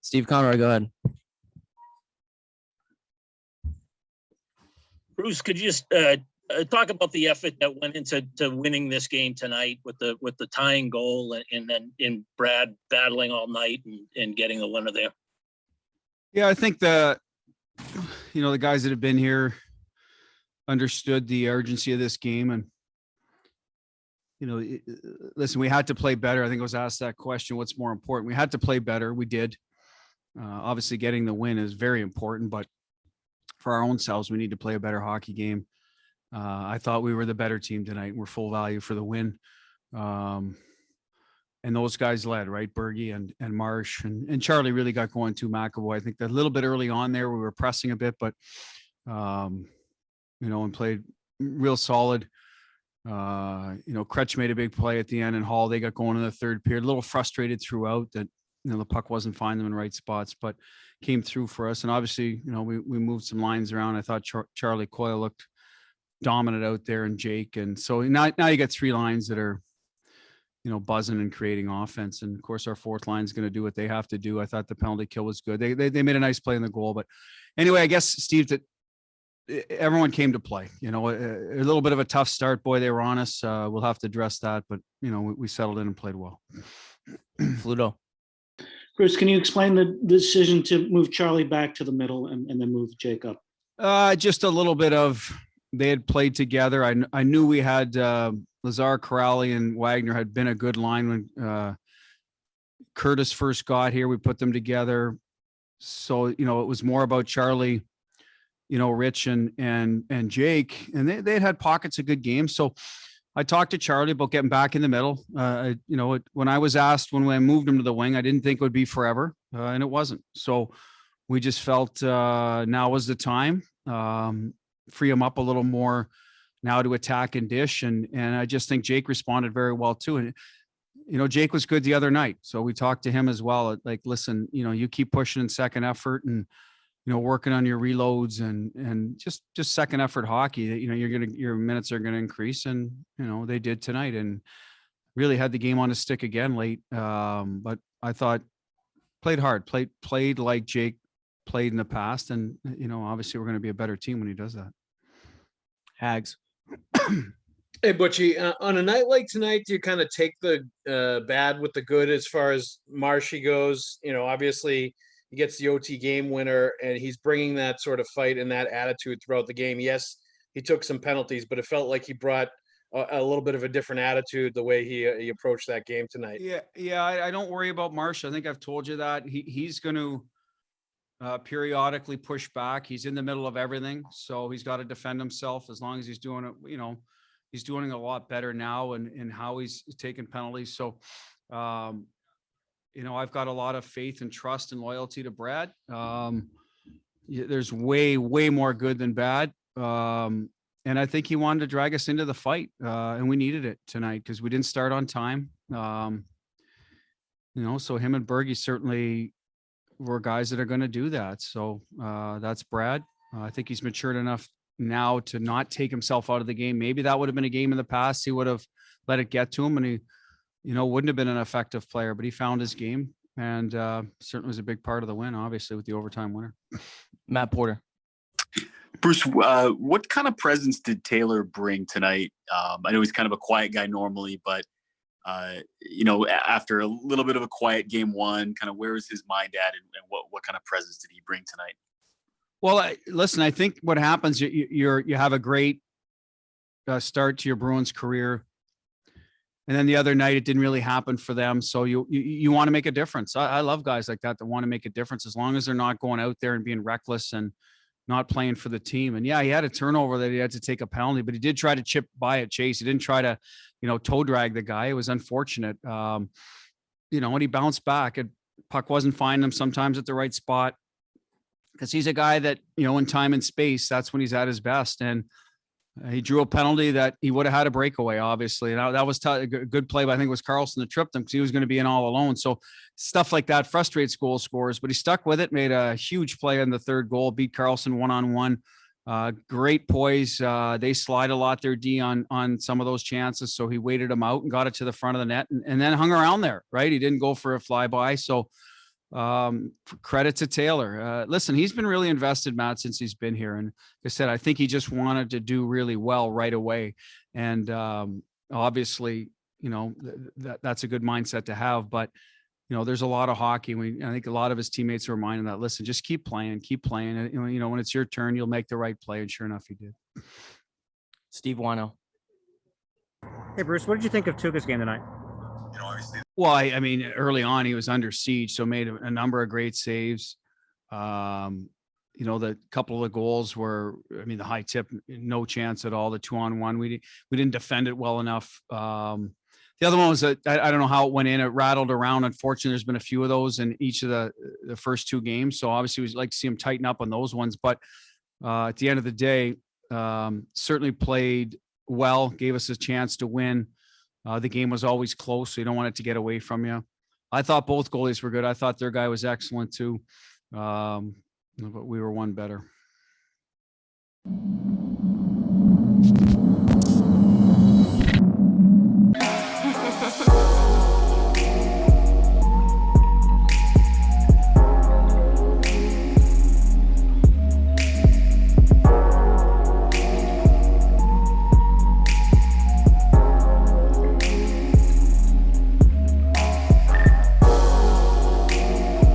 Steve Conroy, go ahead. Bruce, could you just talk about the effort that went into winning this game tonight with the tying goal and then in Brad battling all night and getting the winner there? Yeah, I think the guys that have been here understood the urgency of this game. And, listen, we had to play better. I think I was asked that question, what's more important? We had to play better. We did. Obviously, getting the win is very important, but for our own selves, we need to play a better hockey game. I thought we were the better team tonight. We're full value for the win. And those guys led, right? Bergie and Marsh and Charlie really got going too. McAvoy, I think that a little bit early on there, we were pressing a bit, but, and played real solid. Kretsch made a big play at the end and Hall, they got going in the third period, a little frustrated throughout that, the puck wasn't finding them in right spots, but came through for us. And obviously, we moved some lines around. I thought Charlie Coyle looked dominant out there and Jake. And so now you got three lines that are, buzzing and creating offense. And of course, our fourth line is going to do what they have to do. I thought the penalty kill was good. They made a nice play in the goal. But anyway, I guess, Steve, that everyone came to play, a little bit of a tough start. Boy, they were on us. We'll have to address that. But, we settled in and played well. Fluto. Bruce, can you explain the decision to move Charlie back to the middle and then move Jake up? Just a little bit of, they had played together. I knew we had Lazar, Corrali, and Wagner had been a good line when Curtis first got here. We put them together. So, it was more about Charlie, Rich and Jake, and they had pockets of good games. So I talked to Charlie about getting back in the middle. When I was asked when I moved him to the wing, I didn't think it would be forever, and it wasn't. So we just felt now was the time. Free him up a little more now to attack and dish. And I just think Jake responded very well too. And, Jake was good the other night. So we talked to him as well. Like, listen, you keep pushing in second effort and, working on your reloads and just second effort hockey that, your minutes are going to increase. And, they did tonight and really had the game on a stick again late. But I thought played hard, played like Jake played in the past. And, obviously we're going to be a better team when he does that. Hags. Hey, Butchie, on a night like tonight, do you kind of take the bad with the good as far as Marshy goes? Obviously he gets the OT game winner and he's bringing that sort of fight and that attitude throughout the game. Yes, he took some penalties, but it felt like he brought a little bit of a different attitude the way he approached that game tonight. Yeah. I don't worry about Marsh. I think I've told you that he's going to periodically push back. He's in the middle of everything. So he's got to defend himself as long as he's doing it. He's doing a lot better now and how he's taking penalties. So, I've got a lot of faith and trust and loyalty to Brad. There's way more good than bad. And I think he wanted to drag us into the fight. And we needed it tonight because we didn't start on time. So him and Bergie certainly were guys that are going to do that. So that's Brad. I think he's matured enough now to not take himself out of the game. Maybe that would have been a game in the past. He would have let it get to him and he, wouldn't have been an effective player, but he found his game and certainly was a big part of the win, obviously, with the overtime winner. Matt Porter. Bruce, what kind of presence did Taylor bring tonight? I know he's kind of a quiet guy normally, but after a little bit of a quiet game one, kind of where is his mind at and what kind of presence did he bring tonight? Well, listen, I think what happens, you have a great start to your Bruins career. And then the other night, it didn't really happen for them. So you want to make a difference. I love guys like that want to make a difference as long as they're not going out there and being reckless and not playing for the team. And yeah, he had a turnover that he had to take a penalty, but he did try to chip by at Chase. He didn't try to, toe drag the guy. It was unfortunate. And he bounced back. Puck wasn't finding him sometimes at the right spot because he's a guy that, in time and space, that's when he's at his best. And he drew a penalty that he would have had a breakaway, obviously. And that was a good play, but I think it was Carlson that tripped him because he was going to be in all alone. So stuff like that frustrates goal scorers, but he stuck with it, made a huge play on the third goal, beat Carlson one-on-one. Great poise. They slide a lot their D on some of those chances. So he waited them out and got it to the front of the net and then hung around there, right? He didn't go for a flyby. So credit to Taylor. Listen, he's been really invested, Matt, since he's been here. And like I said, I think he just wanted to do really well right away. And obviously, you know, that's a good mindset to have. But, you know, there's a lot of hockey. I think a lot of his teammates are reminding that, listen, just keep playing. And, you know, when it's your turn, you'll make the right play. And sure enough, he did. Steve Wano. Hey, Bruce, what did you think of Tuukka's game tonight? Well, I mean, early on he was under siege, so made a number of great saves. You know, the couple of the goals were, I mean, the high tip, no chance at all. The 2-on-1, we didn't defend it well enough. The other one was I don't know how it went in. It rattled around. Unfortunately, there's been a few of those in each of the first two games. So obviously, we'd like to see him tighten up on those ones. But at the end of the day, certainly played well, gave us a chance to win. The game was always close, so you don't want it to get away from you. I thought both goalies were good. I thought their guy was excellent too. But we were one better.